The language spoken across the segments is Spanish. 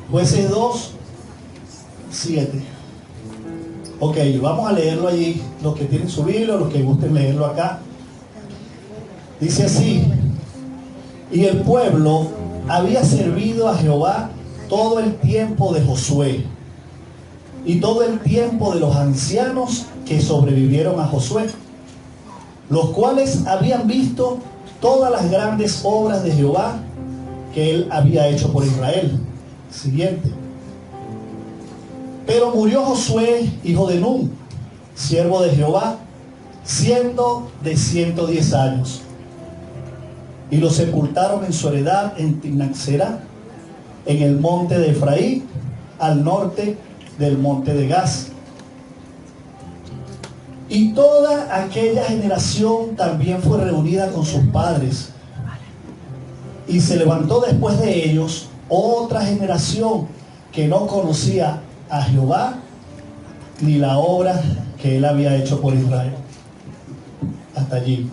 Jueces 2, 7. Ok, vamos a leerlo allí, los que tienen su Biblia, los que gusten leerlo acá. Dice así: y el pueblo había servido a Jehová todo el tiempo de Josué y todo el tiempo de los ancianos que sobrevivieron a Josué, los cuales habían visto todas las grandes obras de Jehová que él había hecho por Israel. Siguiente. Pero murió Josué, hijo de Nun, siervo de Jehová, siendo de 110 años. Y lo sepultaron en su heredad en Timnath-Serah, en el monte de Efraín, al norte del monte de Gaz. Y toda aquella generación también fue reunida con sus padres. Y se levantó después de ellos otra generación que no conocía a Jehová ni la obra que él había hecho por Israel. Hasta allí.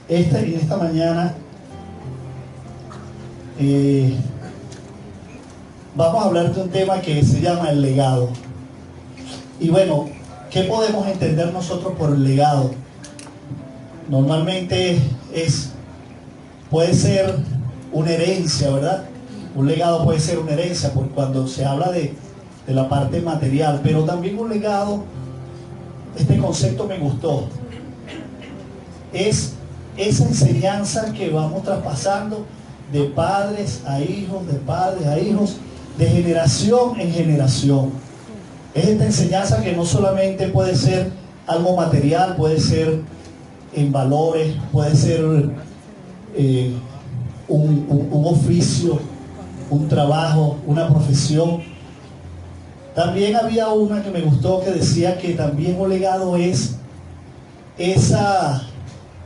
Esta mañana vamos a hablar de un tema que se llama el legado. Y bueno, ¿qué podemos entender nosotros por el legado? Normalmente puede ser una herencia, ¿verdad? Un legado puede ser una herencia, porque cuando se habla de la parte material, pero también un legado, este concepto me gustó, es esa enseñanza que vamos traspasando de padres a hijos, de padres a hijos, de generación en generación. Es esta enseñanza que no solamente puede ser algo material, puede ser en valores, puede ser un oficio, un trabajo, una profesión. También había una que me gustó que decía que también un legado es esa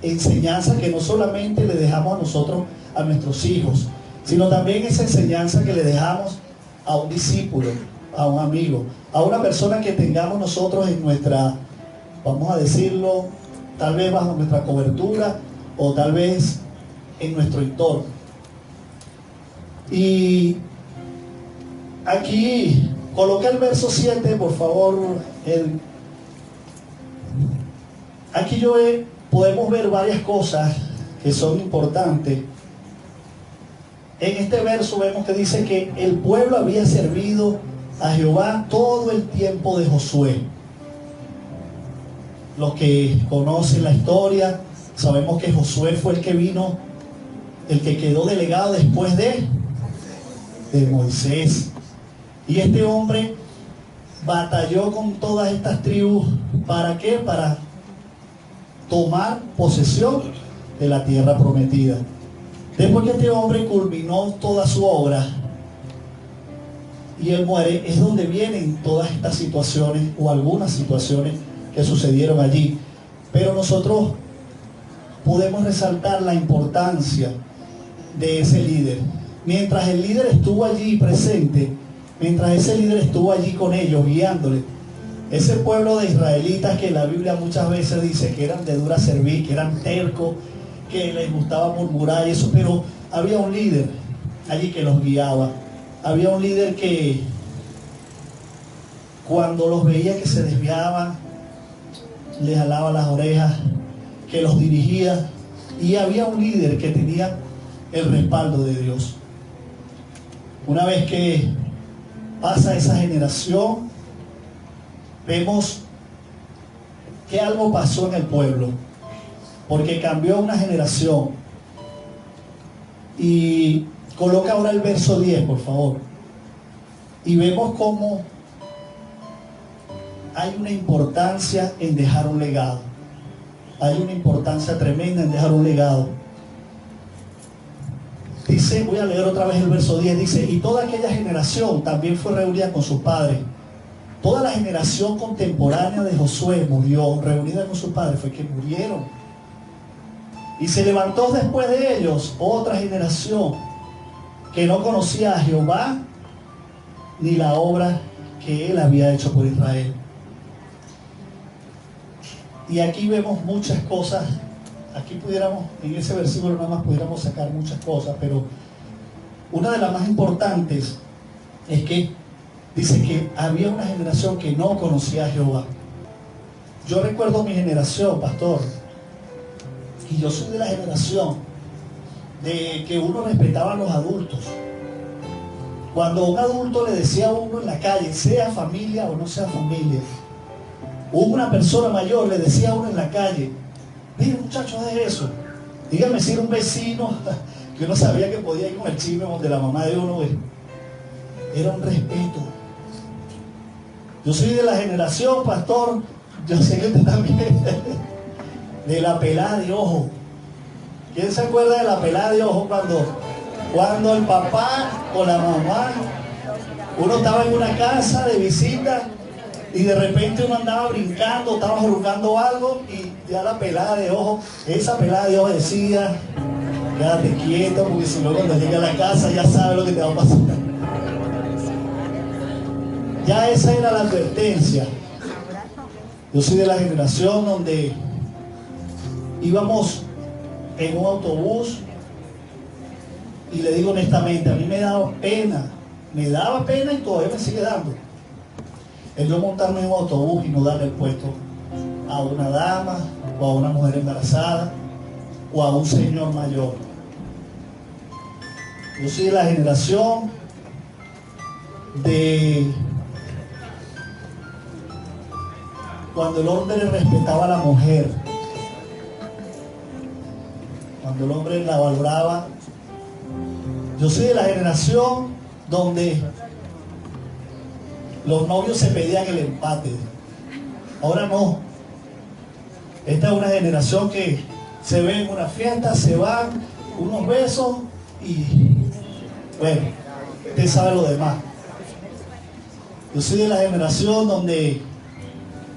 enseñanza que no solamente le dejamos a nosotros, a nuestros hijos, sino también esa enseñanza que le dejamos a un discípulo, a un amigo, a una persona que tengamos nosotros en nuestra, vamos a decirlo, tal vez bajo nuestra cobertura o tal vez en nuestro entorno. Y aquí coloqué el verso 7, por favor. Aquí podemos ver varias cosas que son importantes. En este verso vemos que dice que el pueblo había servido a Jehová todo el tiempo de Josué. Los que conocen la historia, sabemos que Josué fue el que vino, el que quedó delegado después de Moisés. Y este hombre batalló con todas estas tribus. ¿Para qué? Para tomar posesión de la tierra prometida. Después que este hombre culminó toda su obra y él muere, es donde vienen todas estas situaciones o algunas situaciones que sucedieron allí. Pero nosotros podemos resaltar la importancia de ese líder. Mientras el líder estuvo allí presente, mientras ese líder estuvo allí con ellos, guiándole, ese pueblo de israelitas que la Biblia muchas veces dice que eran de dura cerviz, que eran tercos, que les gustaba murmurar y eso, pero había un líder allí que los guiaba. Había un líder que cuando los veía que se desviaban, les jalaba las orejas, que los dirigía, y había un líder que tenía el respaldo de Dios. Una vez que pasa esa generación, vemos que algo pasó en el pueblo, porque cambió una generación. Y coloca ahora el verso 10, por favor. Y vemos cómo hay una importancia en dejar un legado. Hay una importancia tremenda en dejar un legado. Dice, voy a leer otra vez el verso 10, dice: y toda aquella generación también fue reunida con sus padres. Toda la generación contemporánea de Josué murió, reunida con sus padres, fue que murieron. Y se levantó después de ellos otra generación que no conocía a Jehová ni la obra que él había hecho por Israel. Y aquí vemos muchas cosas. Aquí pudiéramos, en ese versículo nada más pudiéramos sacar muchas cosas, pero una de las más importantes es que dice que había una generación que no conocía a Jehová. Yo recuerdo mi generación, pastor, y yo soy de la generación de que uno respetaba a los adultos. Cuando un adulto le decía a uno en la calle, sea familia o no sea familia, una persona mayor le decía a uno en la calle, mire muchacho, de eso, dígame si era un vecino que uno sabía que podía ir con el chisme donde la mamá de uno, era un respeto. Yo soy de la generación, pastor, yo sé que usted también, de la pelada de ojo. ¿Quién se acuerda de la pelada de ojo cuando el papá o la mamá, uno estaba en una casa de visita y de repente uno andaba brincando, estaba jugando algo y ya la pelada de ojo, esa pelada de ojo decía, quédate quieto porque si no cuando llegue a la casa ya sabes lo que te va a pasar. Ya esa era la advertencia. Yo soy de la generación donde íbamos en un autobús y le digo honestamente, a mí me daba pena y todavía me sigue dando el yo montarme en un autobús y no darle el puesto a una dama o a una mujer embarazada o a un señor mayor. Yo soy de la generación de cuando el hombre respetaba a la mujer, cuando el hombre la valoraba. Yo soy de la generación donde los novios se pedían el empate. Ahora no. Esta es una generación que se ve en una fiesta, se van unos besos y bueno, usted sabe lo demás. Yo soy de la generación donde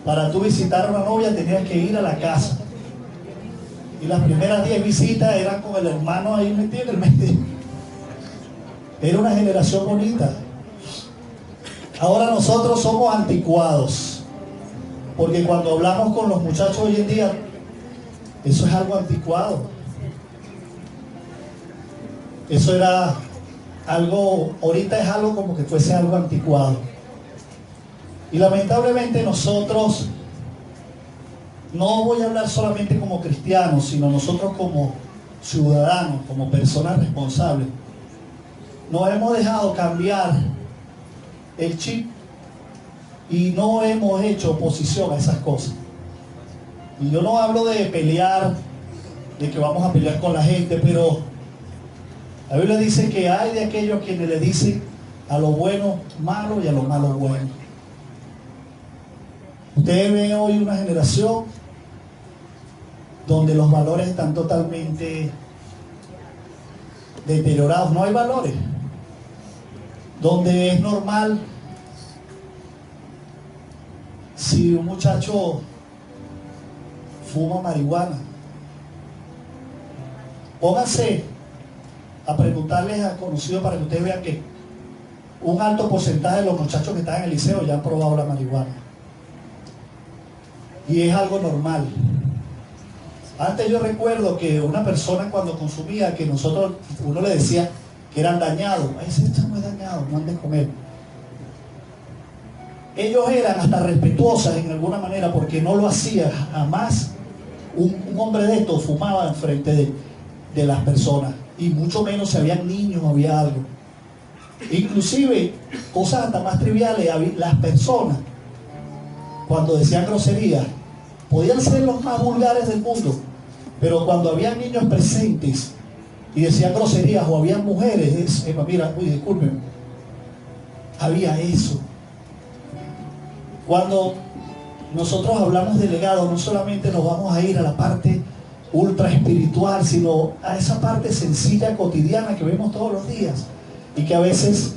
para tú visitar a una novia tenías que ir a la casa. Y las primeras 10 visitas eran con el hermano ahí metido en el medio. Era una generación bonita. Ahora nosotros somos anticuados. Porque cuando hablamos con los muchachos hoy en día, eso es algo anticuado. Eso era algo, ahorita es algo como que fuese algo anticuado. Y lamentablemente nosotros, no voy a hablar solamente como cristianos, sino nosotros como ciudadanos, como personas responsables, nos hemos dejado cambiar el chip y no hemos hecho oposición a esas cosas. Y yo no hablo de pelear, de que vamos a pelear con la gente, pero la Biblia dice que hay de aquellos quienes le dicen a lo bueno malo y a lo malo bueno. Ustedes ven hoy una generación donde los valores están totalmente deteriorados, no hay valores, donde es normal si un muchacho fuma marihuana. Pónganse a preguntarles a conocidos para que ustedes vean que un alto porcentaje de los muchachos que están en el liceo ya han probado la marihuana. Y es algo normal. Antes yo recuerdo que una persona cuando consumía, que uno le decía que eran dañados. Ese no es dañado, no andes con él. Ellos eran hasta respetuosas en alguna manera porque no lo hacía jamás. Un hombre de estos fumaba enfrente de las personas y mucho menos si habían niños o había algo. Inclusive cosas hasta más triviales, las personas cuando decían groserías podían ser los más vulgares del mundo, pero cuando había niños presentes y decían groserías o había mujeres, mira, uy, disculpen, había eso. Cuando nosotros hablamos de legado, no solamente nos vamos a ir a la parte ultra espiritual, sino a esa parte sencilla, cotidiana que vemos todos los días y que a veces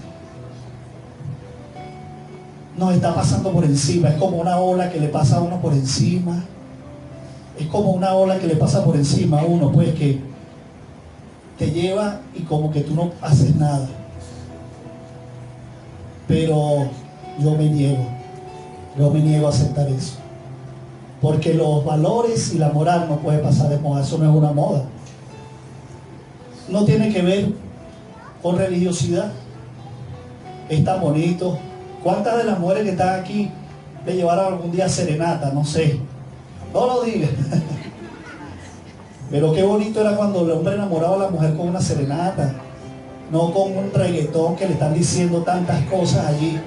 nos está pasando por encima. Es como una ola que le pasa a uno por encima. Es como una ola que le pasa por encima a uno, pues, que te lleva y como que tú no haces nada. Pero yo me niego a aceptar eso. Porque los valores y la moral no puede pasar de moda. Eso no es una moda. No tiene que ver con religiosidad. es tan bonito. ¿Cuántas de las mujeres que están aquí le llevaron algún día serenata? No sé, no lo digas. Pero qué bonito era cuando el hombre enamoraba a la mujer con una serenata, no con un reggaetón que le están diciendo tantas cosas allí.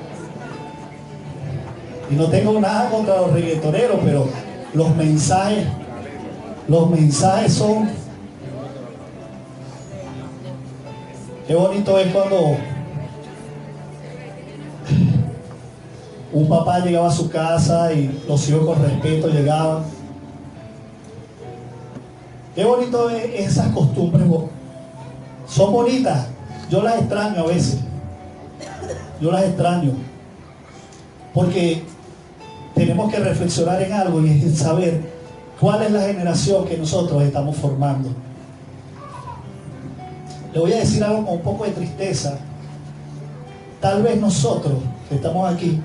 Y no tengo nada contra los reggaetoneros, pero los mensajes son... Qué bonito es cuando un papá llegaba a su casa y los hijos con respeto llegaban. Qué bonito es esas costumbres. Son bonitas. Yo las extraño a veces. Yo las extraño. Porque tenemos que reflexionar en algo y es saber cuál es la generación que nosotros estamos formando. Le voy a decir algo con un poco de tristeza. Tal vez nosotros que estamos aquí,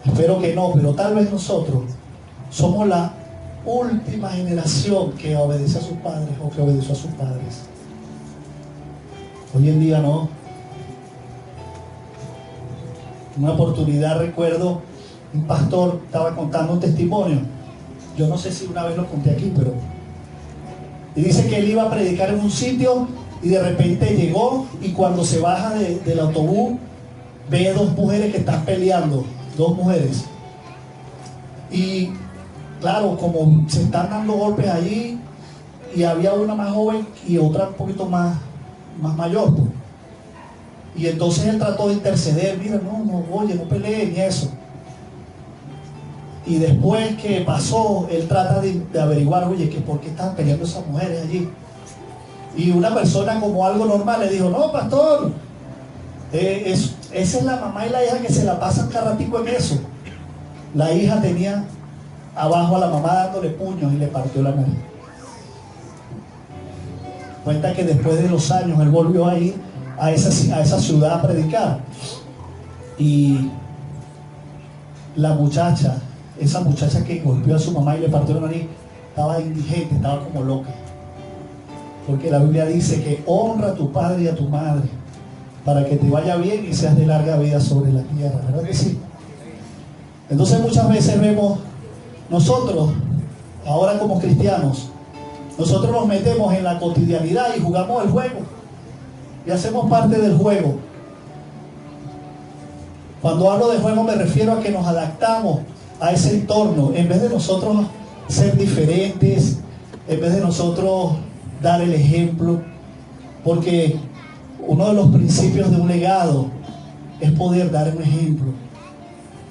espero que no, pero tal vez nosotros somos la última generación que obedece a sus padres o que obedeció a sus padres. Hoy en día no. En una oportunidad recuerdo, un pastor estaba contando un testimonio. Yo no sé si una vez lo conté aquí, pero... Y dice que él iba a predicar en un sitio y de repente llegó y cuando se baja del autobús ve dos mujeres que están peleando, dos mujeres. Y claro, como se están dando golpes allí y había una más joven y otra un poquito más mayor, pues. Y entonces él trató de interceder, mira, no, oye, no peleen y eso. Y después que pasó, él trata de averiguar, oye, que por qué estaban peleando esas mujeres allí. Y una persona como algo normal le dijo, no, pastor, esa es la mamá y la hija que se la pasan cada ratico en eso. La hija tenía abajo a la mamá dándole puños y le partió la nariz. Cuenta que después de los años él volvió a ir a esa ciudad a predicar. Y la muchacha, esa muchacha que golpeó a su mamá y le partió la nariz, estaba indigente, estaba como loca. Porque la Biblia dice que honra a tu padre y a tu madre para que te vaya bien y seas de larga vida sobre la tierra, ¿verdad que sí? Entonces muchas veces vemos nosotros, ahora como cristianos, nosotros nos metemos en la cotidianidad y jugamos el juego y hacemos parte del juego. Cuando hablo de juego me refiero a que nos adaptamos a ese entorno, en vez de nosotros ser diferentes, en vez de nosotros dar el ejemplo, porque uno de los principios de un legado es poder dar un ejemplo,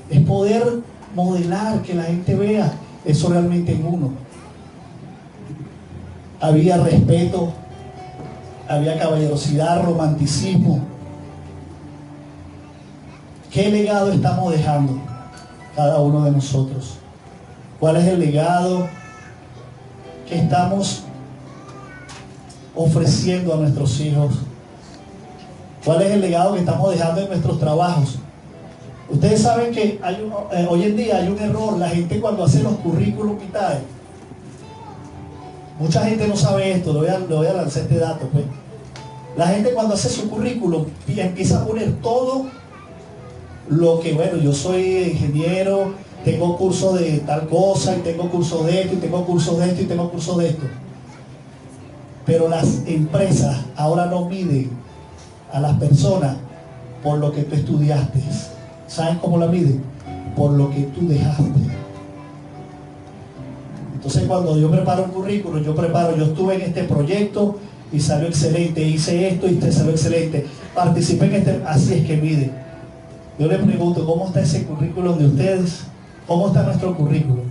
es poder modelar, que la gente vea eso realmente en uno. Había respeto, había caballerosidad, romanticismo. ¿Qué legado estamos dejando cada uno de nosotros? ¿Cuál es el legado que estamos ofreciendo a nuestros hijos? ¿Cuál es el legado que estamos dejando en nuestros trabajos? Ustedes saben que hoy en día hay un error. La gente cuando hace los currículum vitae, mucha gente no sabe esto, le voy a lanzar este dato, pues. La gente cuando hace su currículum empieza a poner todo lo que, bueno, yo soy ingeniero, tengo cursos de tal cosa, y tengo cursos de esto, y tengo cursos de esto, y tengo cursos de esto. Pero las empresas ahora no miden a las personas por lo que tú estudiaste. ¿Saben cómo la miden? Por lo que tú dejaste. Entonces cuando yo preparo un currículum, yo estuve en este proyecto y salió excelente, hice esto y te salió excelente, participé en este, así es que mide. Yo les pregunto, ¿cómo está ese currículum de ustedes? ¿Cómo está nuestro currículum?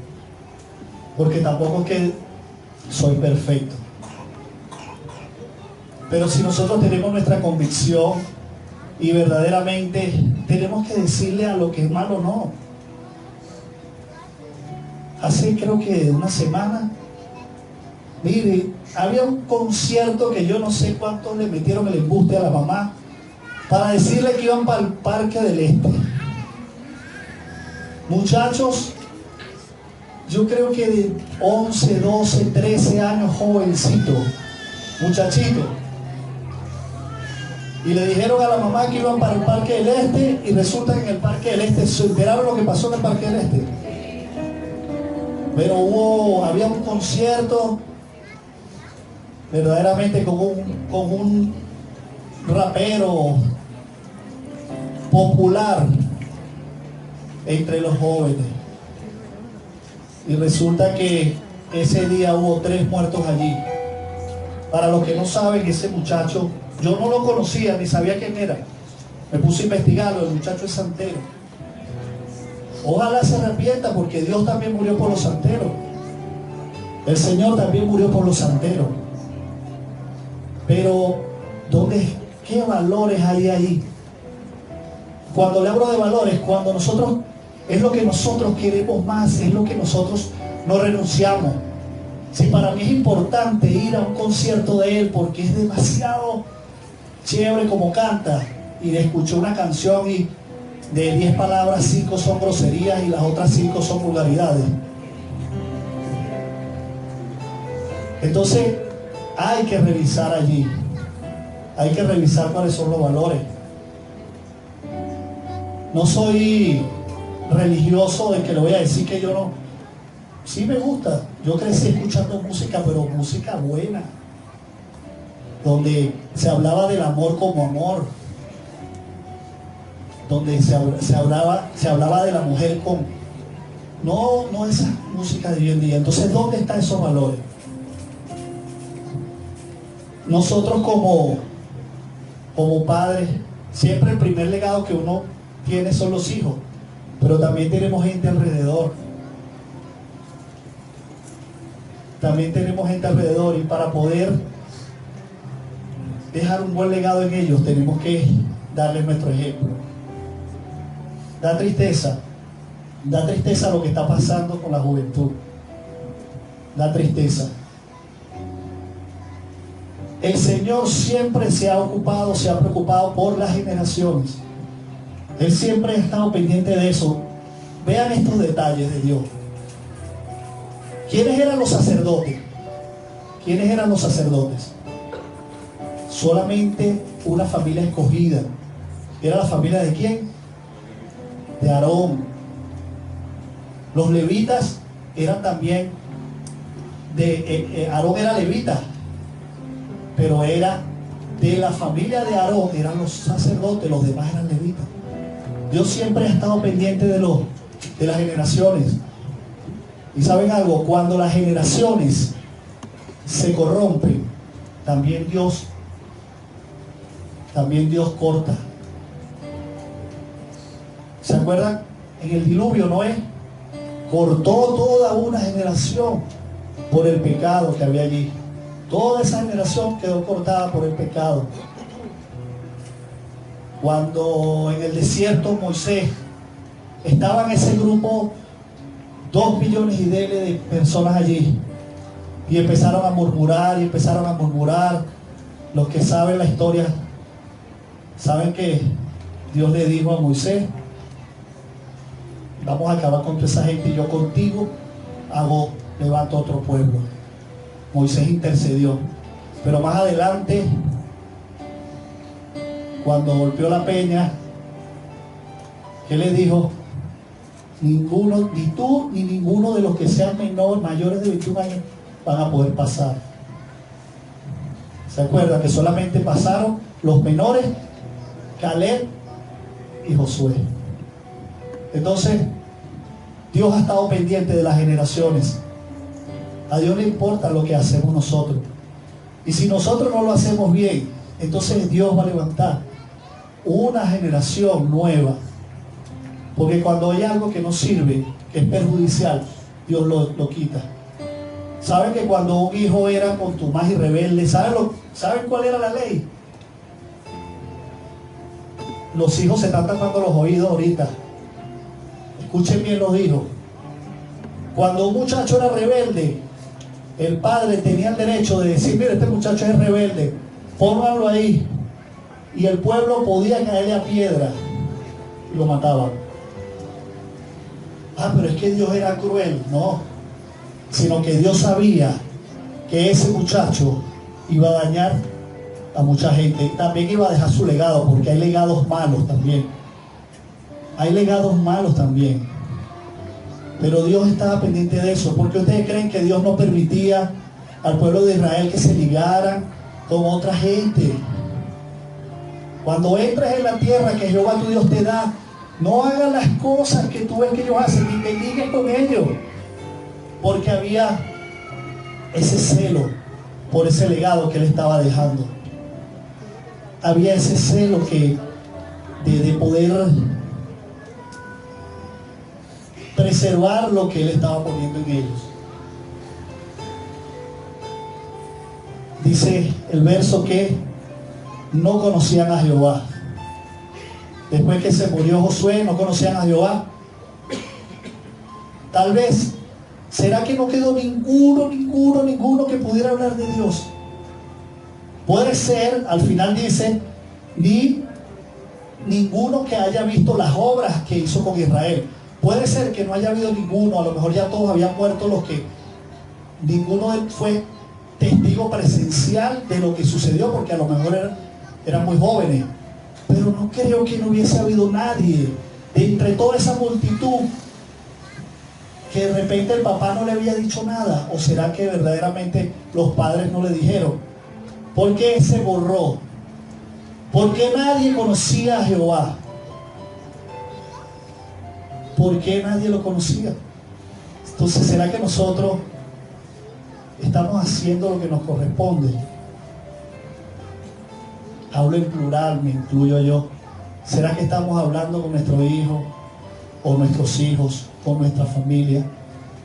Porque tampoco es que soy perfecto. Pero si nosotros tenemos nuestra convicción y verdaderamente tenemos que decirle a lo que es malo no. Hace creo que una semana, mire, había un concierto que yo no sé cuántos le metieron el embuste a la mamá para decirle que iban para el Parque del Este. Muchachos, yo creo que de 11, 12, 13 años, jovencito, muchachito. Y le dijeron a la mamá que iban para el Parque del Este, y resulta que en el Parque del Este se enteraron lo que pasó en el Parque del Este. Pero había un concierto verdaderamente con un rapero popular entre los jóvenes. Y resulta que ese día hubo 3 muertos allí. Para los que no saben, ese muchacho, yo no lo conocía ni sabía quién era. Me puse a investigarlo, el muchacho es santero. Ojalá se arrepienta, porque Dios también murió por los santeros. El Señor también murió por los santeros. Pero, ¿qué valores hay ahí? Cuando le hablo de valores, cuando nosotros, es lo que nosotros queremos más, es lo que nosotros no renunciamos. Si para mí es importante ir a un concierto de él porque es demasiado chévere como canta, y le escuché una canción y de 10 palabras 5 son groserías y las otras 5 son vulgaridades. Entonces hay que revisar allí, hay que revisar cuáles son los valores. No soy religioso de que le voy a decir que yo no. Sí me gusta, yo crecí escuchando música, pero música buena, donde se hablaba del amor como amor, donde se hablaba de la mujer con, no esa música de hoy en día. Entonces, ¿dónde están esos valores? Nosotros como padres, siempre el primer legado que uno tiene son los hijos, pero también tenemos gente alrededor. Y para poder dejar un buen legado en ellos, tenemos que darles nuestro ejemplo. Da tristeza lo que está pasando con la juventud. Da tristeza. El Señor siempre se ha preocupado por las generaciones. Él siempre ha estado pendiente de eso. Vean estos detalles de Dios. ¿Quiénes eran los sacerdotes? Solamente una familia escogida. ¿Era la familia de quién? De Aarón. Los levitas eran también Aarón era levita, pero era de la familia de Aarón, eran los sacerdotes, los demás eran levitas. Dios siempre ha estado pendiente de las generaciones. Y saben algo, cuando las generaciones se corrompen, también Dios corta. ¿Se acuerdan? En el diluvio Noé cortó toda una generación por el pecado que había allí. Toda esa generación quedó cortada por el pecado. Cuando en el desierto Moisés estaba en ese grupo, 2 millones y de personas allí, y empezaron a murmurar. Los que saben la historia saben que Dios le dijo a Moisés: vamos a acabar con toda esa gente y yo contigo levanto otro pueblo. Moisés intercedió, pero más adelante, cuando golpeó la peña, ¿qué le dijo? Ni tú ni ninguno de los que sean mayores de 21 años van a poder pasar. ¿Se acuerdan que solamente pasaron los menores, Caleb y Josué? Entonces, Dios ha estado pendiente de las generaciones. A Dios le importa lo que hacemos nosotros. Y si nosotros no lo hacemos bien, entonces Dios va a levantar una generación nueva. Porque cuando hay algo que no sirve, que es perjudicial, Dios lo quita. ¿Saben que cuando un hijo era contumaz y rebelde, ¿saben cuál era la ley? Los hijos se están tapando los oídos ahorita. Escuchen bien los hijos. Cuando un muchacho era rebelde, el padre tenía el derecho de decir: mire, este muchacho es rebelde, pónganlo ahí. Y el pueblo podía caerle a piedra y lo mataban. Pero es que Dios era cruel. No, sino que Dios sabía que ese muchacho iba a dañar a mucha gente. También iba a dejar su legado, porque hay legados malos también. Hay legados malos también. Pero Dios estaba pendiente de eso. ¿Por qué ustedes creen que Dios no permitía al pueblo de Israel que se ligaran con otra gente? Cuando entres en la tierra que Jehová tu Dios te da, no hagas las cosas que tú ves que ellos hacen, ni te ligues con ellos. Porque había ese celo por ese legado que él estaba dejando. Había ese celo de poder preservar lo que él estaba poniendo en ellos. Dice el verso que no conocían a Jehová. Después que se murió Josué, no conocían a Jehová. Tal vez, ¿será que no quedó ninguno que pudiera hablar de Dios? Puede ser, al final dice, ni ninguno que haya visto las obras que hizo con Israel. Puede ser que no haya habido ninguno, a lo mejor ya todos habían muerto los que, ninguno fue testigo presencial de lo que sucedió, porque a lo mejor eran muy jóvenes. Pero no creo que no hubiese habido nadie de entre toda esa multitud que de repente el papá no le había dicho nada. ¿O será que verdaderamente los padres no le dijeron? ¿Por qué se borró? ¿Por qué nadie conocía a Jehová? ¿Por qué nadie lo conocía? Entonces, ¿será que nosotros estamos haciendo lo que nos corresponde? Hablo en plural, me incluyo yo. ¿Será que estamos hablando con nuestro hijo, o nuestros hijos, o nuestra familia?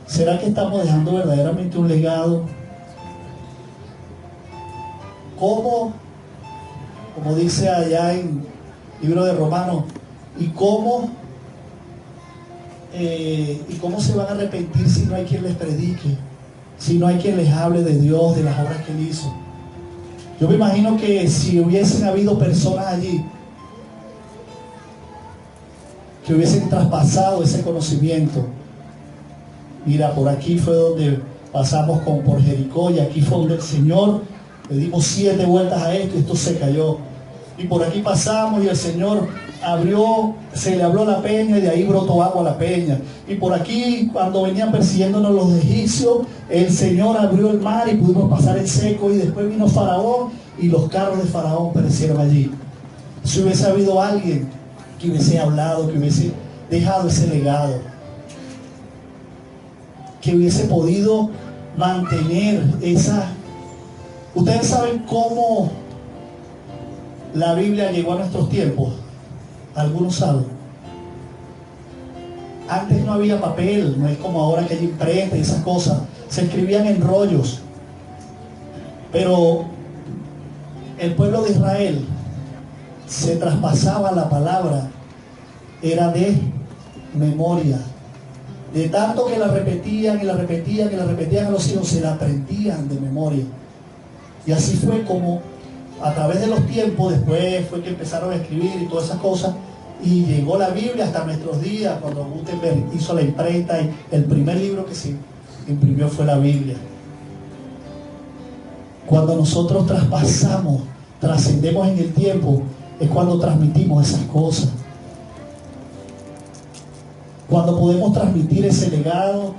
¿Será que estamos dejando verdaderamente un legado? ¿Cómo, como dice allá en el libro de Romanos, y cómo se van a arrepentir si no hay quien les predique, si no hay quien les hable de Dios, de las obras que él hizo? Yo me imagino que si hubiesen habido personas allí que hubiesen traspasado ese conocimiento. Mira, por aquí fue donde pasamos por Jericó, y aquí fue donde el Señor le dimos 7 vueltas a esto y esto se cayó. Y por aquí pasamos y el Señor se le abrió la peña y de ahí brotó agua a la peña. Y por aquí, cuando venían persiguiéndonos los egipcios, el Señor abrió el mar y pudimos pasar en seco, y después vino Faraón y los carros de Faraón perecieron allí. Si hubiese habido alguien que hubiese hablado, que hubiese dejado ese legado, que hubiese podido mantener esa... Ustedes saben cómo la Biblia llegó a nuestros tiempos. Algunos saben. Antes no había papel, no es como ahora que hay imprenta y esas cosas. Se escribían en rollos. Pero el pueblo de Israel se traspasaba la palabra, era de memoria. De tanto que la repetían y la repetían y la repetían a los hijos, se la aprendían de memoria. Y así fue como a través de los tiempos, después fue que empezaron a escribir y todas esas cosas, y llegó la Biblia hasta nuestros días, cuando Gutenberg hizo la imprenta, y el primer libro que se imprimió fue la Biblia. Cuando nosotros traspasamos, trascendemos en el tiempo, es cuando transmitimos esas cosas. Cuando podemos transmitir ese legado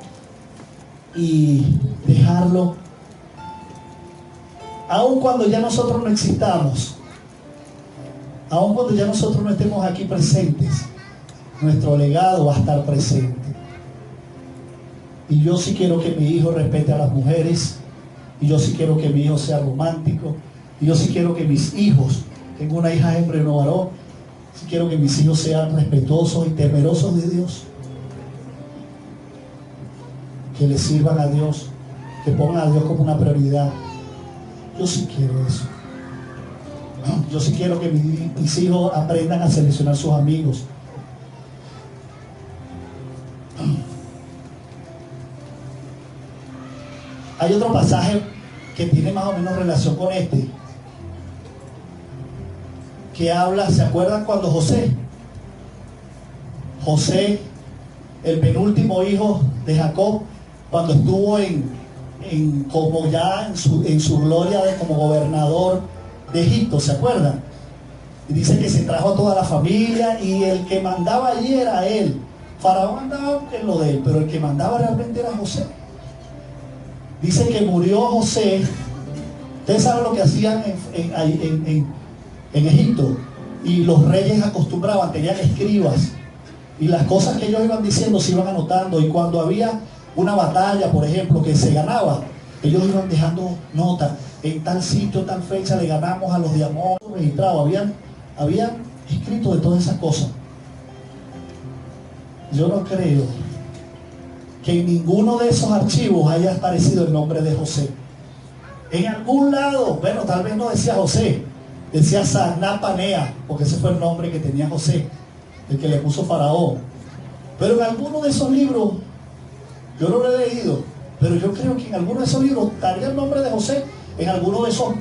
y dejarlo, aun cuando ya nosotros no existamos, aun cuando ya nosotros no estemos aquí presentes, nuestro legado va a estar presente. Y yo sí quiero que mi hijo respete a las mujeres, y yo sí quiero que mi hijo sea romántico, y yo sí quiero que mis hijos, tengo una hija hembra y no varón, sí quiero que mis hijos sean respetuosos y temerosos de Dios, que le sirvan a Dios, que pongan a Dios como una prioridad. Yo sí quiero eso. Yo sí quiero que mis hijos aprendan a seleccionar sus amigos. Hay otro pasaje que tiene más o menos relación con este, que habla, ¿se acuerdan cuando José, el penúltimo hijo de Jacob, cuando estuvo como ya en su gloria como gobernador, de Egipto, ¿se acuerdan? Y dice que se trajo a toda la familia y el que mandaba allí era él. Faraón andaba en lo de él, pero el que mandaba realmente era José. Dice que murió José. Ustedes saben lo que hacían en Egipto. Y los reyes acostumbraban, tenían escribas. Y las cosas que ellos iban diciendo se iban anotando. Y cuando había una batalla, por ejemplo, que se ganaba, ellos iban dejando nota. En tal sitio, tal fecha le ganamos a los de Amón, registrado. Habían escrito de todas esas cosas. Yo no creo que en ninguno de esos archivos haya aparecido el nombre de José. En algún lado, bueno, tal vez no decía José, decía Sarnapanea, porque ese fue el nombre que tenía José, el que le puso Faraón. Pero en alguno de esos libros, yo no lo he leído, pero yo creo que en alguno de esos libros estaría el nombre de José, en alguno de esos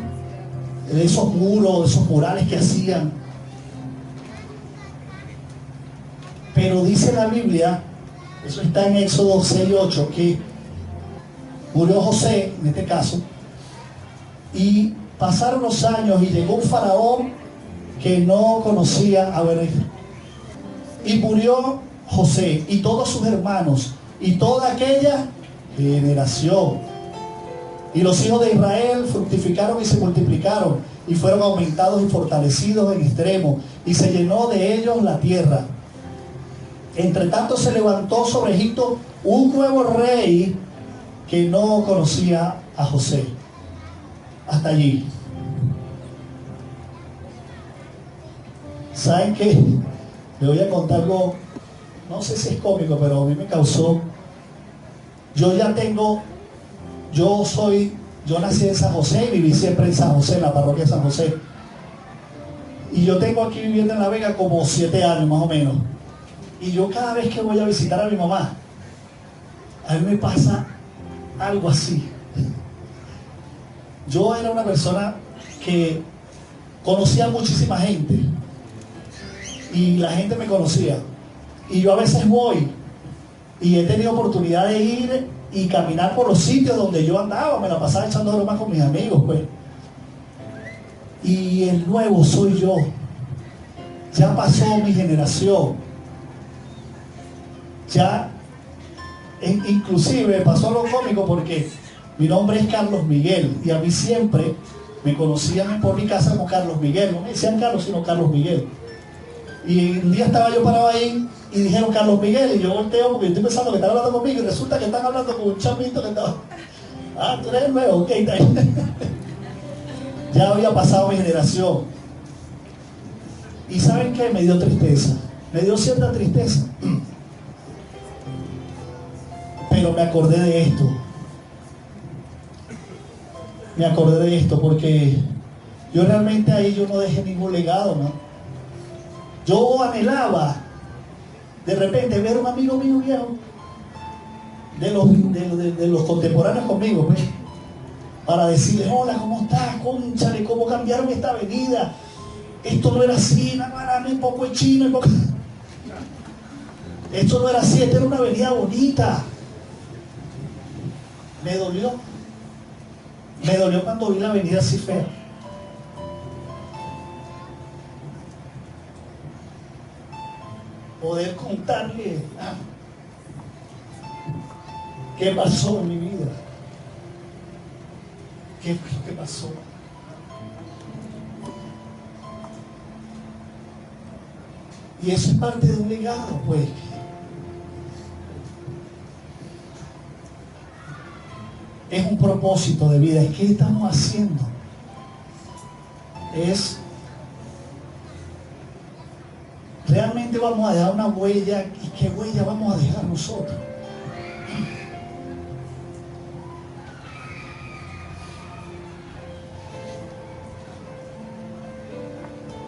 muros, de esos murales que hacían. Pero dice la Biblia, eso está en Éxodo 6:8, que murió José, en este caso, y pasaron los años y llegó un faraón que no conocía a Benéfico. Y murió José y todos sus hermanos y toda aquella generación. Y los hijos de Israel fructificaron y se multiplicaron y fueron aumentados y fortalecidos en extremo, y se llenó de ellos la tierra. Entre tanto se levantó sobre Egipto un nuevo rey que no conocía a José. Hasta allí. ¿Saben qué? Le voy a contar algo, no sé si es cómico, pero a mí me causó. Yo nací en San José y viví siempre en San José, en la parroquia de San José. Y yo tengo aquí viviendo en La Vega como 7 años más o menos. Y yo cada vez que voy a visitar a mi mamá, a mí me pasa algo así. Yo era una persona que conocía a muchísima gente. Y la gente me conocía. Y yo a veces voy y he tenido oportunidad de ir y caminar por los sitios donde yo andaba. Me la pasaba echando bromas con mis amigos, pues. Y el nuevo soy yo. Ya pasó mi generación. Ya, inclusive pasó lo cómico porque mi nombre es Carlos Miguel y a mí siempre me conocían por mi casa como Carlos Miguel. No me decían Carlos, sino Carlos Miguel. Y un día estaba yo parado ahí y dijeron Carlos Miguel, y yo volteo porque estoy pensando que están hablando conmigo y resulta que están hablando con un chamito que estaba. Ah, tú eres el nuevo, ok, está ahí. Ya había pasado mi generación. Y ¿saben qué? Me dio tristeza. Me dio cierta tristeza. Pero me acordé de esto. Me acordé de esto porque yo realmente ahí yo no dejé ningún legado, ¿no? Yo anhelaba de repente ver a un amigo mío viejo de los contemporáneos conmigo, pues, para decirle, hola, ¿cómo estás? Cónchale, ¿cómo cambiaron esta avenida? Esto no era así, nada, un poco de chino, un poco... Esto no era así, esta era una avenida bonita. Me dolió cuando vi la avenida así fea. Poder contarle qué pasó en mi vida, qué pasó. Y eso es parte de un legado, pues. Es un propósito de vida. ¿Qué estamos haciendo? Realmente vamos a dejar una huella. ¿Y qué huella vamos a dejar nosotros?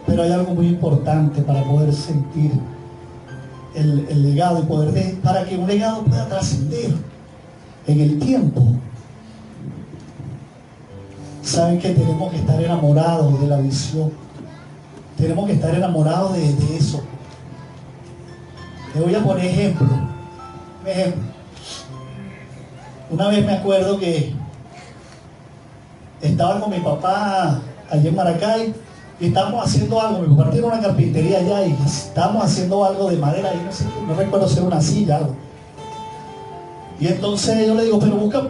Pero hay algo muy importante para poder sentir el legado y para que un legado pueda trascender en el tiempo. Saben que tenemos que estar enamorados de la visión. Tenemos que estar enamorados de eso. Le voy a poner ejemplo. Un ejemplo. Una vez me acuerdo que estaba con mi papá allí en Maracay, y estábamos haciendo algo. Mi papá tiene una carpintería allá y estábamos haciendo algo de madera, y no sé, no recuerdo si era una silla, algo. Y entonces yo le digo, pero busca,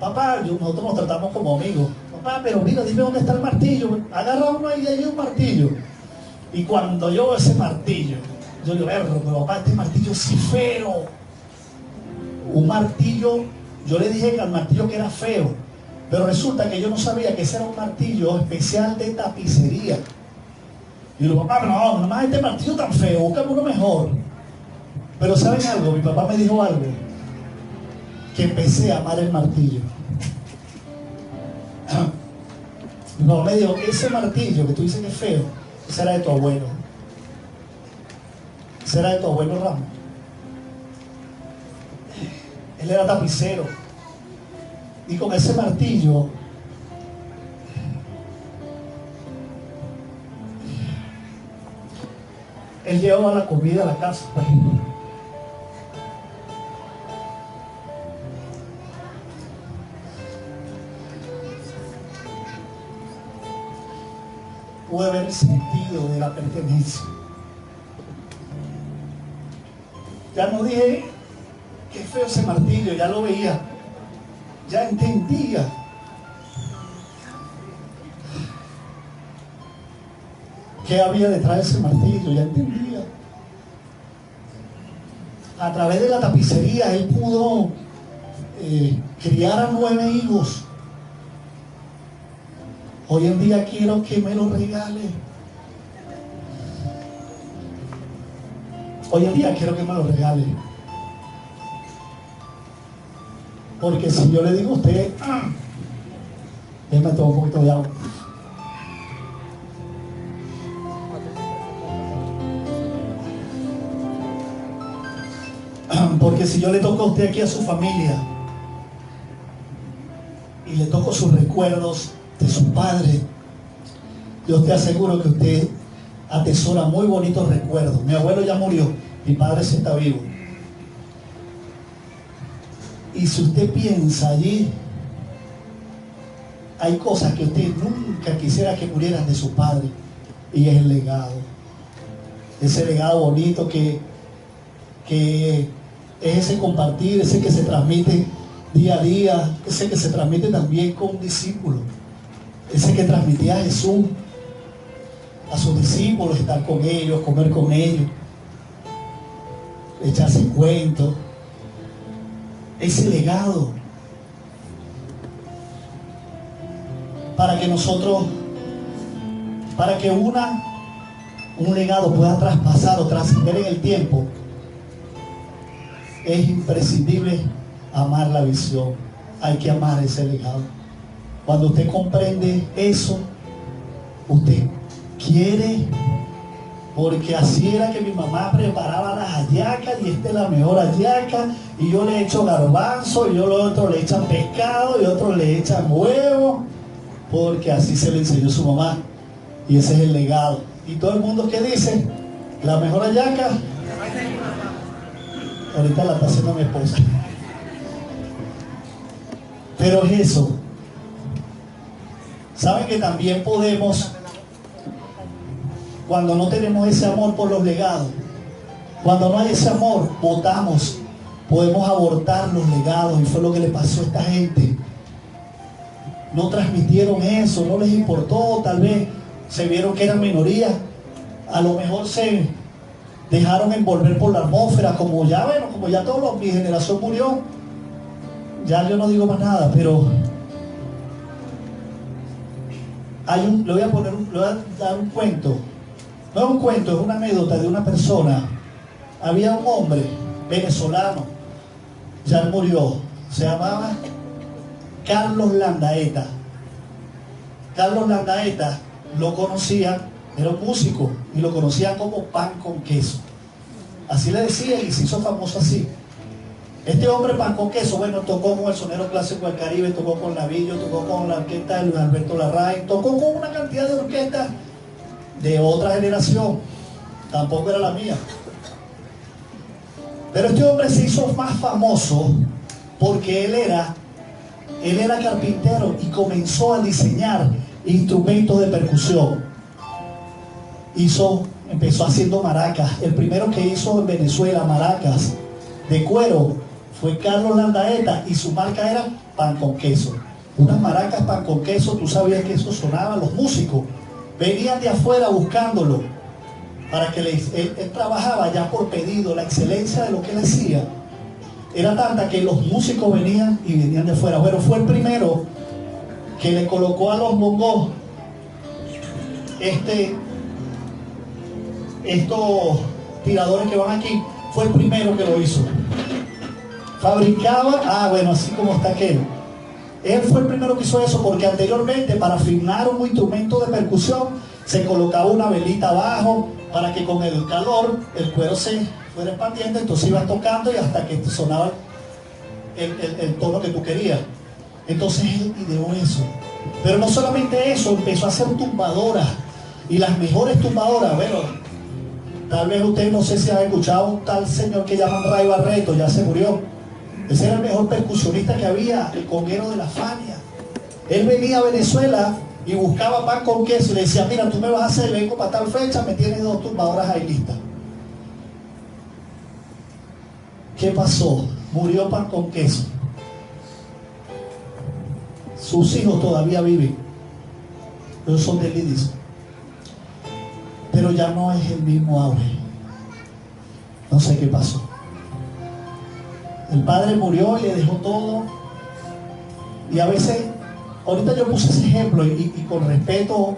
papá, nosotros nos tratamos como amigos. Papá, pero mira, dime dónde está el martillo. Agarra uno ahí, hay un martillo. Y cuando yo veo ese martillo, yo digo, pero papá, este martillo sí feo. Un martillo, yo le dije al martillo que era feo, pero resulta que yo no sabía que ese era un martillo especial de tapicería. Y yo digo, papá, no, nomás este martillo tan feo, búscame uno mejor. Pero ¿saben algo? Mi papá me dijo algo, que empecé a amar el martillo. Mi papá me dijo, ese martillo que tú dices que es feo, ese era de tu abuelo. Ese era de tu abuelo Ramos. Él era tapicero. Y con ese martillo él llevaba la comida a la casa, por ejemplo. Pude ver el sentido de la pertenencia. Ya no dije qué feo ese martillo, ya lo veía, ya entendía. ¿Qué había detrás de ese martillo? Ya entendía. A través de la tapicería él pudo criar a 9 hijos. Hoy en día quiero que me lo regale. Hoy en día quiero que me lo regale. Porque si yo le digo a usted, déjame tomar un poquito de agua. Porque si yo le toco a usted aquí a su familia y le toco sus recuerdos de su padre, yo te aseguro que usted atesora muy bonitos recuerdos. Mi abuelo ya murió, mi padre sí está vivo. Y si usted piensa allí, hay cosas que usted nunca quisiera que murieran de su padre, y es el legado. Ese legado bonito que es ese compartir, ese que se transmite día a día, ese que se transmite también con un discípulo, ese que transmitía a Jesús a sus discípulos, estar con ellos, comer con ellos, echarse cuentos, ese legado, para que nosotros, para que un legado pueda traspasar o trascender en el tiempo, es imprescindible amar la visión. Hay que amar ese legado. Cuando usted comprende eso, usted quiere, porque así era que mi mamá preparaba las hallacas, y esta es la mejor hallaca, y yo le echo garbanzo, y yo los otros le echan pescado, y otros le echan huevo, porque así se le enseñó su mamá, y ese es el legado. Y todo el mundo que dice, la mejor hallaca, ahorita la está haciendo mi esposa. Pero es eso. ¿Saben que también podemos, cuando no tenemos ese amor por los legados, cuando no hay ese amor, votamos, podemos abortar los legados? Y fue lo que le pasó a esta gente. No transmitieron eso, no les importó, tal vez se vieron que eran minorías, a lo mejor se dejaron envolver por la atmósfera, como ya, bueno, como ya mi generación murió, ya yo no digo más nada, pero le voy a dar un cuento. No es un cuento, es una anécdota de una persona. Había un hombre venezolano, ya murió, se llamaba Carlos Landaeta. Carlos Landaeta lo conocían, era un músico, y lo conocían como Pan con Queso. Así le decían, y se hizo famoso así. Este hombre, Pan con Queso, bueno, tocó con el Sonero Clásico del Caribe, tocó con Lavillo, tocó con la orquesta de Luis Alberto Larraín, tocó con una cantidad de orquestas de otra generación, tampoco era la mía. Pero este hombre se hizo más famoso porque él era carpintero y comenzó a diseñar instrumentos de percusión. Empezó haciendo maracas. El primero que hizo en Venezuela maracas de cuero fue Carlos Landaeta, y su marca era Pan con Queso. Unas maracas pan con queso, tú sabías que eso sonaba. Los músicos venían de afuera buscándolo para que él trabajaba ya por pedido. La excelencia de lo que él hacía era tanta que los músicos venían de afuera. Bueno, fue el primero que le colocó a los bongos estos tiradores que van aquí. Fue el primero que lo hizo. Fabricaba, bueno, así como está aquel. Él fue el primero que hizo eso, porque anteriormente para afinar un instrumento de percusión se colocaba una velita abajo para que con el calor el cuero se fuera expandiendo, entonces ibas tocando y hasta que sonaba el tono que tú querías. Entonces él ideó eso. Pero no solamente eso, empezó a hacer tumbadoras, y las mejores tumbadoras. Bueno, tal vez usted, no sé si ha escuchado un tal señor que llaman Ray Barreto, ya se murió. Ese era el mejor percusionista que había, el conguero de la Fania. Él venía a Venezuela y buscaba Pan con Queso y le decía: mira, tú me vas a hacer, vengo para tal fecha, me tienes 2 tumbadoras ahí listas. ¿Qué pasó? Murió Pan con Queso. Sus hijos todavía viven. Ellos son de Lidis. Pero ya no es el mismo auge. No sé qué pasó. El padre murió y le dejó todo. Y a veces, ahorita yo puse ese ejemplo y con respeto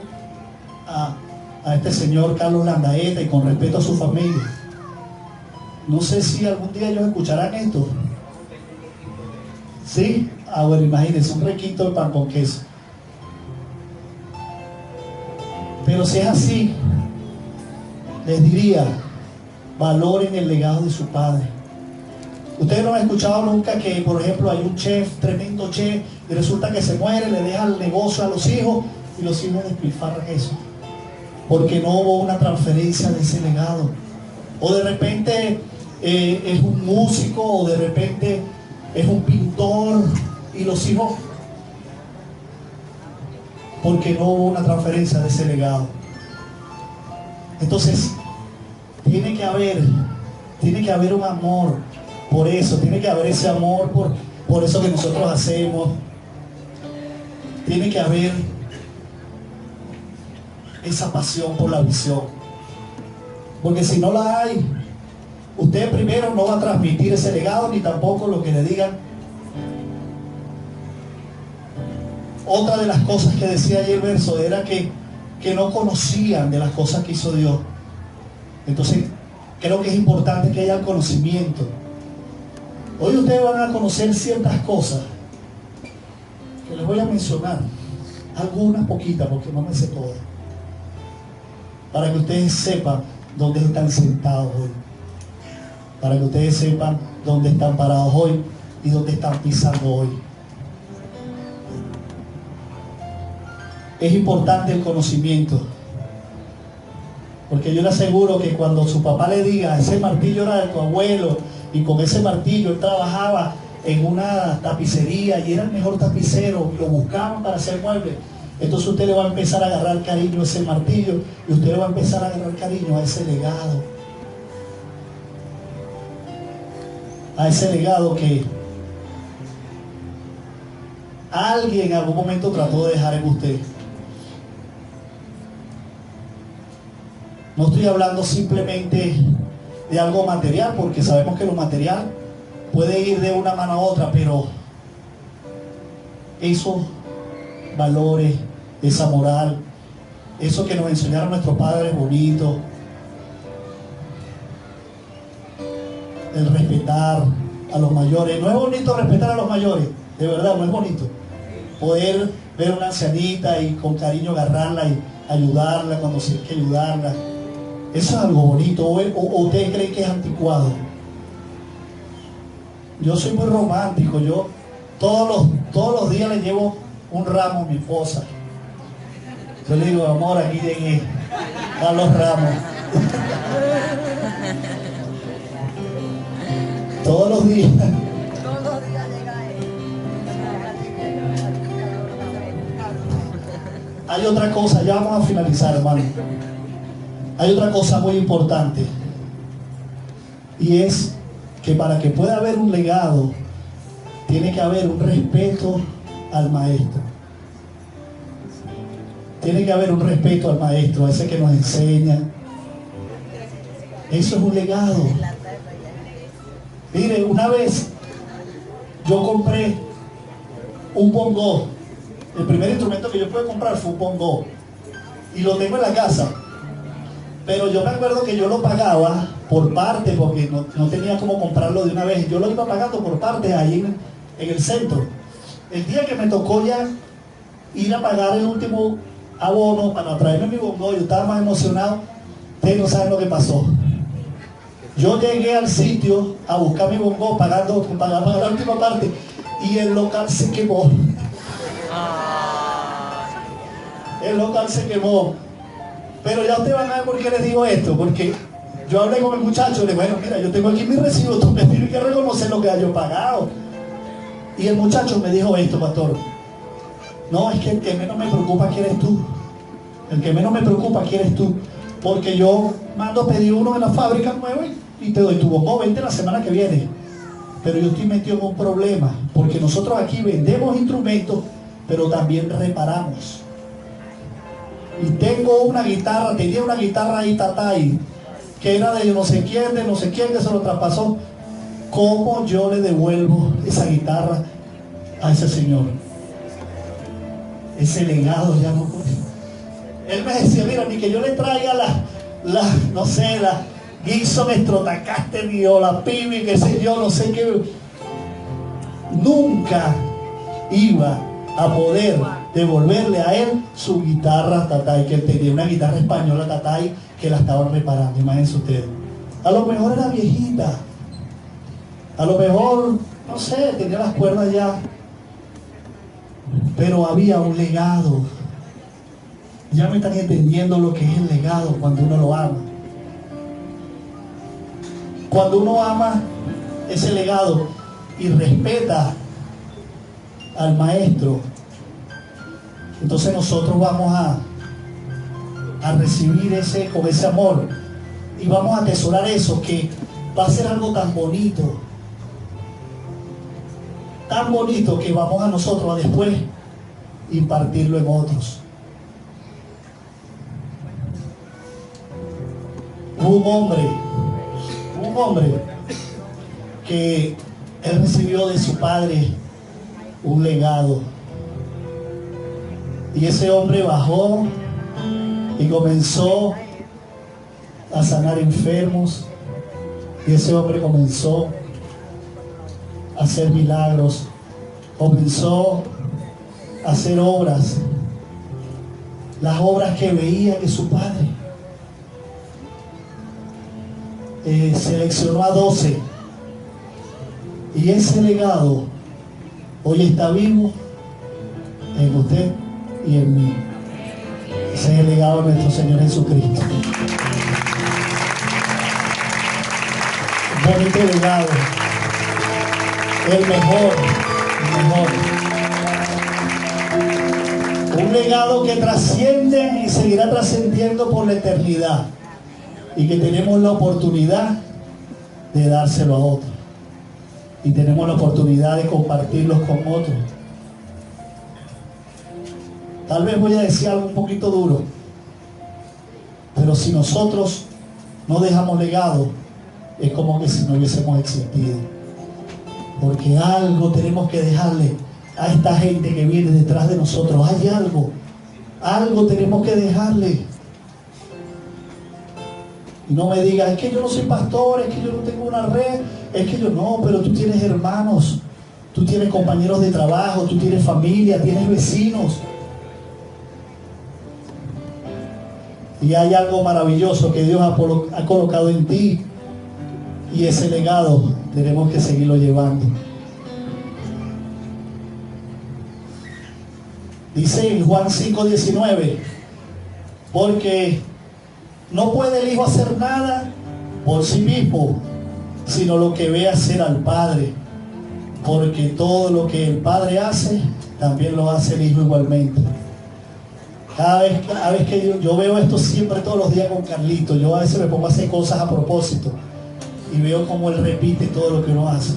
a este señor Carlos Landaeta y con respeto a su familia. No sé si algún día ellos escucharán esto. ¿Sí? Bueno, imagínense, un requinto de pan con queso. Pero si es así, les diría: valoren el legado de su padre. Ustedes no han escuchado nunca que, por ejemplo, hay un chef, tremendo chef, y resulta que se muere, le deja el negocio a los hijos y los hijos despilfarran eso, porque no hubo una transferencia de ese legado. O de repente es un músico, o de repente es un pintor, y los hijos, porque no hubo una transferencia de ese legado. Entonces tiene que haber un amor por eso, tiene que haber ese amor por eso que nosotros hacemos. Tiene que haber esa pasión por la visión, porque si no la hay, usted primero no va a transmitir ese legado, ni tampoco lo que le digan. Otra de las cosas que decía ahí el verso era que no conocían de las cosas que hizo Dios. Entonces creo que es importante que haya el conocimiento. Hoy ustedes van a conocer ciertas cosas que les voy a mencionar, algunas poquitas, porque no me sé todas, para que ustedes sepan dónde están sentados hoy, para que ustedes sepan dónde están parados hoy y dónde están pisando hoy. Es importante el conocimiento, porque yo le aseguro que cuando su papá le diga: ese martillo era de tu abuelo, y con ese martillo él trabajaba en una tapicería y era el mejor tapicero, lo buscaban para hacer muebles, entonces usted le va a empezar a agarrar cariño a ese martillo, y usted le va a empezar a agarrar cariño a ese legado, que alguien en algún momento trató de dejar en usted. No estoy hablando simplemente de algo material, porque sabemos que lo material puede ir de una mano a otra, pero esos valores, esa moral, eso que nos enseñaron nuestros padres bonitos, el respetar a los mayores. No es bonito respetar a los mayores, de verdad, no es bonito. Poder ver a una ancianita y con cariño agarrarla y ayudarla cuando se hay que ayudarla. Eso es algo bonito. ¿O ustedes creen que es anticuado? Yo soy muy romántico. Yo todos los días le llevo un ramo a mi esposa. Yo le digo: amor, aquí llegué a los ramos. Todos los días. Todos los días llega él. hay otra cosa, ya vamos a finalizar, hermano. Hay otra cosa muy importante, y es que para que pueda haber un legado, tiene que haber un respeto al maestro. Tiene que haber un respeto al maestro, a ese que nos enseña. Eso es un legado. Mire, una vez yo compré un bongo. El primer instrumento que yo pude comprar fue un bongo, y lo tengo en la casa. Pero yo me acuerdo que yo lo pagaba por partes, porque no tenía cómo comprarlo de una vez. Yo lo iba pagando por partes ahí en el centro. El día que me tocó ya ir a pagar el último abono para traerme mi bongo, yo estaba más emocionado. Ustedes no saben lo que pasó. Yo llegué al sitio a buscar mi bongo pagando la última parte, y el local se quemó. El local se quemó. Pero ya ustedes van a ver por qué les digo esto, porque yo hablé con el muchacho, le dije, bueno, mira, yo tengo aquí mi recibo, tú me tienes que reconocer lo que yo he pagado. Y el muchacho me dijo esto, pastor: no, es que el que menos me preocupa aquí eres tú. El que menos me preocupa aquí eres tú, porque yo mando a pedir uno en la fábrica nuevo y te doy tu bongo, vente la semana que viene. Pero yo estoy metido en un problema, porque nosotros aquí vendemos instrumentos, pero también reparamos. Y tengo una guitarra, tenía una guitarra ahí, Tatay, que era de no sé quién, que se lo traspasó. ¿Cómo yo le devuelvo esa guitarra a ese señor? Ese legado ya no puede. Él me decía, mira, ni que yo le traiga no sé, la Gibson Stratocaster o la Pibi, que sé yo, no sé qué. Nunca iba a poder devolverle a él su guitarra Tatay, que él tenía una guitarra española Tatay, que la estaban reparando. Imagínense ustedes, a lo mejor era viejita, a lo mejor, no sé, tenía las cuerdas ya, pero había un legado. Ya me están entendiendo lo que es el legado cuando uno lo ama. Cuando uno ama ese legado y respeta al maestro, entonces nosotros vamos a recibir con ese amor, y vamos a atesorar eso, que va a ser algo tan bonito que vamos a nosotros a después impartirlo en otros. Un hombre que él recibió de su padre un legado, y ese hombre bajó y comenzó a sanar enfermos, y ese hombre comenzó a hacer milagros, comenzó a hacer obras, las obras que veía que su padre seleccionó a 12, y ese legado hoy está vivo en usted y en mí. Ese es el legado de nuestro Señor Jesucristo. Un bonito legado, el mejor. Un legado que trasciende y seguirá trascendiendo por la eternidad, y que tenemos la oportunidad de dárselo a otros, y tenemos la oportunidad de compartirlos con otros. Tal vez voy a decir algo un poquito duro, pero si nosotros no dejamos legado, es como que si no hubiésemos existido, porque algo tenemos que dejarle a esta gente que viene detrás de nosotros. Hay algo tenemos que dejarle. Y no me digas, es que yo no soy pastor, es que yo no tengo una red, es que yo no, pero tú tienes hermanos, tú tienes compañeros de trabajo, tú tienes familia, tienes vecinos. Y hay algo maravilloso que Dios ha colocado en ti, y ese legado tenemos que seguirlo llevando. Dice en Juan 5:19, porque no puede el Hijo hacer nada por sí mismo, sino lo que ve hacer al Padre, porque todo lo que el Padre hace, también lo hace el Hijo igualmente. Cada vez que yo veo esto siempre todos los días con Carlito, yo a veces me pongo a hacer cosas a propósito y veo cómo él repite todo lo que uno hace.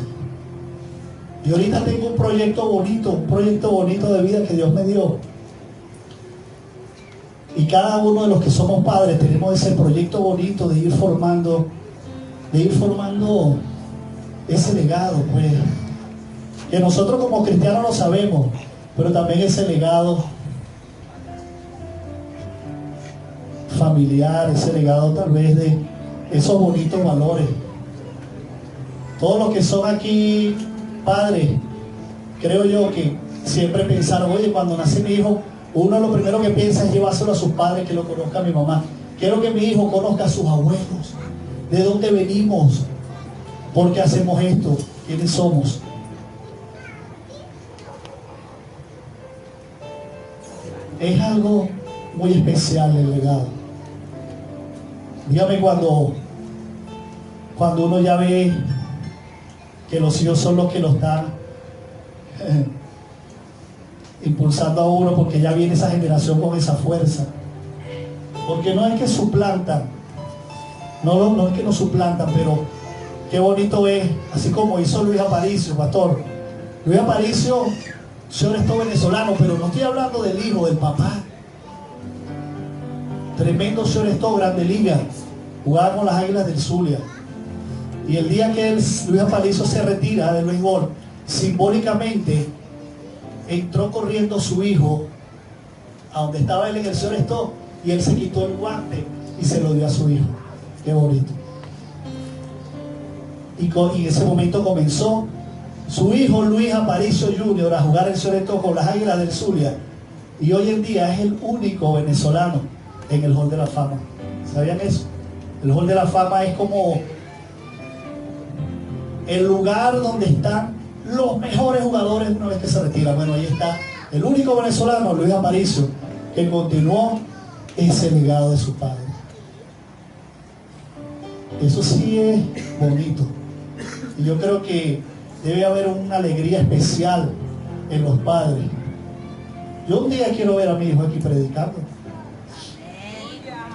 Y ahorita tengo un proyecto bonito de vida que Dios me dio. Y cada uno de los que somos padres tenemos ese proyecto bonito de ir formando ese legado, pues. Que nosotros como cristianos lo sabemos, pero también ese legado familiar, ese legado tal vez de esos bonitos valores. Todos los que son aquí padres, creo yo que siempre pensaron, oye, cuando nace mi hijo, uno lo primero que piensa es llevárselo a sus padres, que lo conozca a mi mamá. Quiero que mi hijo conozca a sus abuelos, de dónde venimos, por qué hacemos esto, quiénes somos. Es algo muy especial el legado. Dígame cuando uno ya ve que los hijos son los que lo están impulsando a uno, porque ya viene esa generación con esa fuerza. Porque no es que suplantan, no es que nos suplantan, pero qué bonito es, así como hizo Luis Aparicio, pastor. Luis Aparicio, señor, es todo venezolano, pero no estoy hablando del hijo, del papá. Tremendo señor, es todo grande liga, jugaba con las Águilas del Zulia. Y el día que Luis Aparicio se retira del béisbol, simbólicamente entró corriendo su hijo a donde estaba él en el señor Stop, y él se quitó el guante y se lo dio a su hijo. Qué bonito. Y en ese momento comenzó su hijo Luis Aparicio Jr. a jugar el señor Stop con las Águilas del Zulia, y hoy en día es el único venezolano en el Hall de la Fama. ¿Sabían eso? El Hall de la Fama es como el lugar donde están los mejores jugadores una vez que se retiran. Bueno, ahí está el único venezolano, Luis Aparicio, que continuó ese legado de su padre. Eso sí es bonito. Y yo creo que debe haber una alegría especial en los padres. Yo un día quiero ver a mi hijo aquí predicando,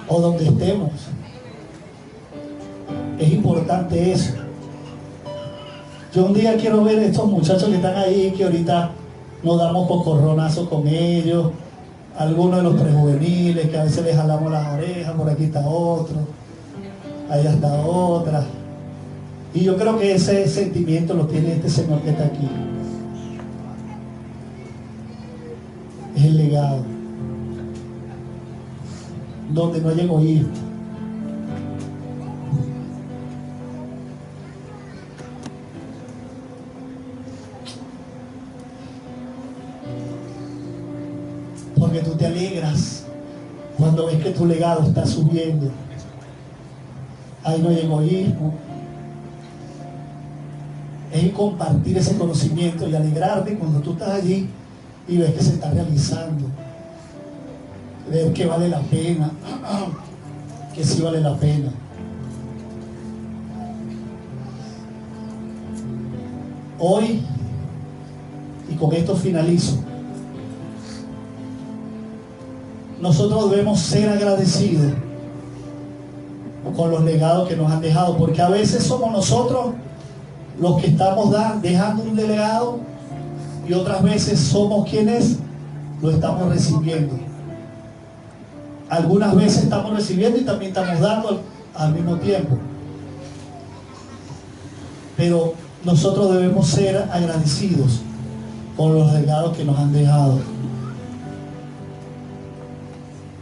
o donde estemos. Es importante eso. Yo un día quiero ver a estos muchachos que están ahí, que ahorita nos damos cocorronazos con ellos, algunos de los prejuveniles, que a veces les jalamos las orejas, por aquí está otro, allá está otra. Y yo creo que ese sentimiento lo tiene este señor que está aquí. Es el legado, donde no hay egoísmo. Porque tú te alegras cuando ves que tu legado está subiendo. Ahí no hay egoísmo. Es compartir ese conocimiento y alegrarte cuando tú estás allí y ves que se está realizando. Ver que vale la pena, que sí vale la pena. Hoy, y con esto finalizo, nosotros debemos ser agradecidos con los legados que nos han dejado, porque a veces somos nosotros los que estamos dejando un legado, y otras veces somos quienes lo estamos recibiendo. Algunas veces estamos recibiendo y también estamos dando al mismo tiempo. Pero nosotros debemos ser agradecidos con los legados que nos han dejado.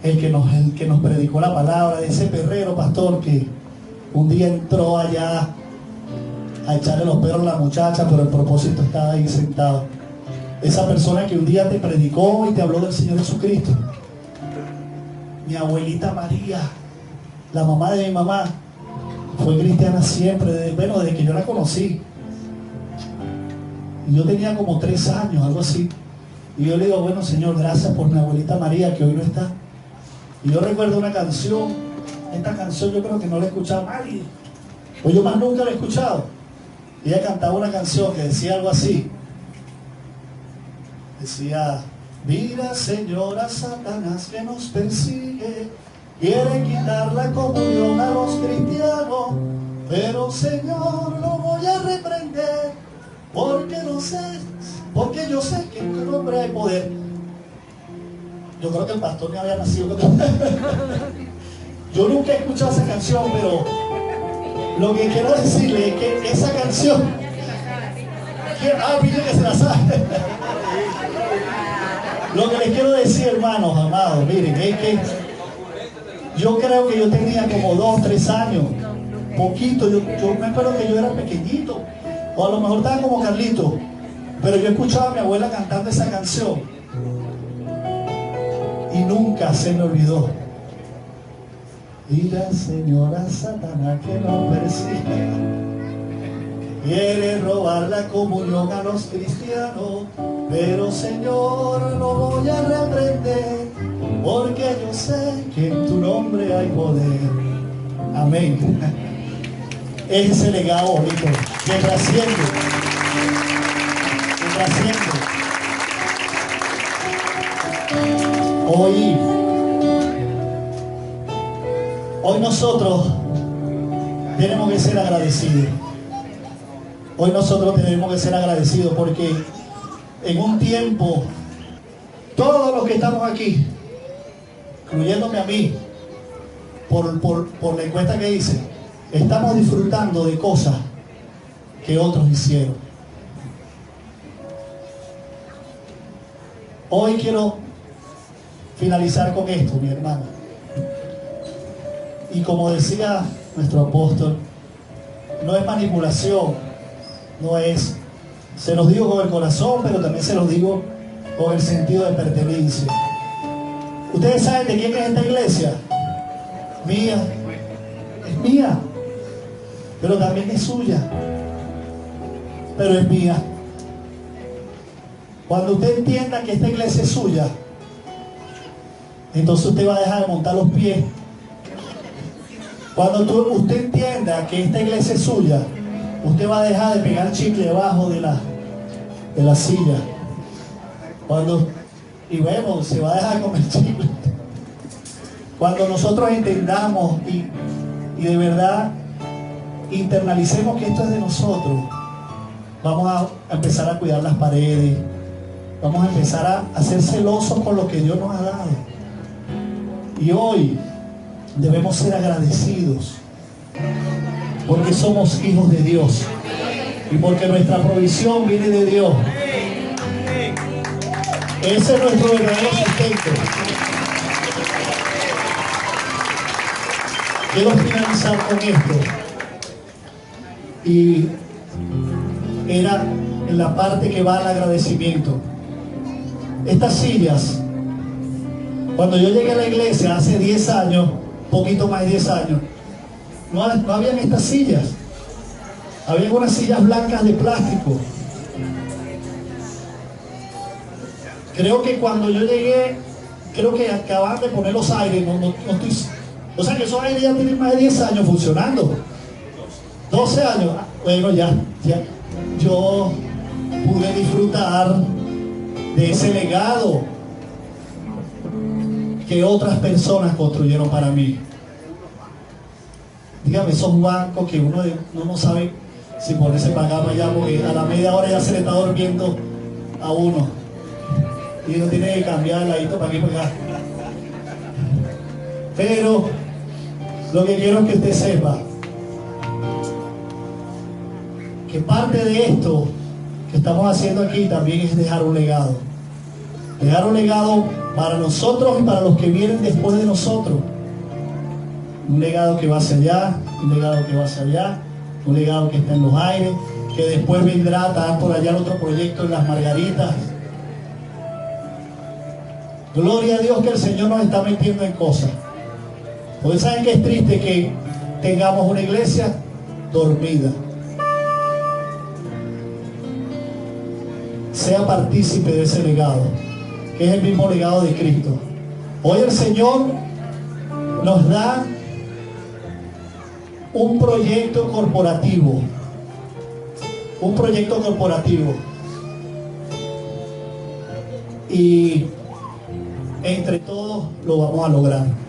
El que nos predicó la palabra, de ese perrero pastor que un día entró allá a echarle los perros a la muchacha, pero el propósito estaba ahí sentado. Esa persona que un día te predicó y te habló del Señor Jesucristo. Mi abuelita María, la mamá de mi mamá, fue cristiana siempre, desde que yo la conocí. Y yo tenía como 3 años, algo así. Y yo le digo, bueno, Señor, gracias por mi abuelita María, que hoy no está. Y yo recuerdo una canción, esta canción yo creo que no la he escuchado nadie, o yo más nunca la he escuchado. Ella cantaba una canción que decía algo así, decía, Mira, Señor, a Satanás que nos persigue, quiere quitar la comunión a los cristianos, pero Señor, lo voy a reprender, porque yo sé que en tu nombre hay poder. Yo creo que el pastor ni había nacido. Yo nunca he escuchado esa canción, pero lo que quiero decirle es que esa canción, pide que se la sabe. Lo que les quiero decir, hermanos, amados, miren, es que yo creo que yo tenía como 2, 3 años, poquito, yo me acuerdo que yo era pequeñito, o a lo mejor estaba como Carlito, pero yo escuchaba a mi abuela cantando esa canción y nunca se me olvidó. Mira, Señora, Satanás que nos persigue, quiere robar la comunión a los cristianos, pero Señor, lo voy a reprender, porque yo sé que en tu nombre hay poder. Amén. Es ese legado bonito que trasciende, que trasciende. Hoy nosotros tenemos que ser agradecidos. Hoy nosotros tenemos que ser agradecidos porque en un tiempo, todos los que estamos aquí, incluyéndome a mí, por la encuesta que hice, estamos disfrutando de cosas que otros hicieron. Hoy quiero finalizar con esto, mi hermano. Y como decía nuestro apóstol, no es manipulación, no es, se los digo con el corazón, pero también se los digo con el sentido de pertenencia. ¿Ustedes saben de quién es esta iglesia? Mía. Es mía. Pero también es suya. Pero es mía. Cuando usted entienda que esta iglesia es suya, entonces usted va a dejar de montar los pies. Cuando usted entienda que esta iglesia es suya, usted va a dejar de pegar chicle debajo de la silla. Y bueno, se va a dejar de comer chicle. Cuando nosotros entendamos y de verdad internalicemos que esto es de nosotros, vamos a empezar a cuidar las paredes, vamos a empezar a ser celosos con lo que Dios nos ha dado. Y hoy debemos ser agradecidos porque somos hijos de Dios y porque nuestra provisión viene de Dios. Ese es nuestro verdadero sustento. Quiero finalizar con esto. Y era en la parte que va al agradecimiento. Estas sillas, cuando yo llegué a la iglesia hace 10 años, poquito más de 10 años, no habían estas sillas. Habían unas sillas blancas de plástico. Creo que cuando yo llegué, creo que acaban de poner los aires, o sea que esos aires ya tienen más de 10 años funcionando. 12 años. Bueno, ya yo pude disfrutar de ese legado que otras personas construyeron para mí. Dígame, esos bancos que uno no sabe si ponerse para acá, para allá, porque a la media hora ya se le está durmiendo a uno y uno tiene que cambiar el ladito para aquí, para acá. Pero lo que quiero es que usted sepa que parte de esto que estamos haciendo aquí también es dejar un legado. Dejar un legado para nosotros y para los que vienen después de nosotros. Un legado que va hacia allá, un legado que va hacia allá, un legado que está en los aires, que después vendrá a estar por allá el otro proyecto en Las Margaritas. Gloria a Dios que el Señor nos está metiendo en cosas. Porque saben que es triste que tengamos una iglesia dormida. Sea partícipe de ese legado, que es el mismo legado de Cristo. Hoy el Señor nos da un proyecto corporativo. Un proyecto corporativo. y entre todos lo vamos a lograr.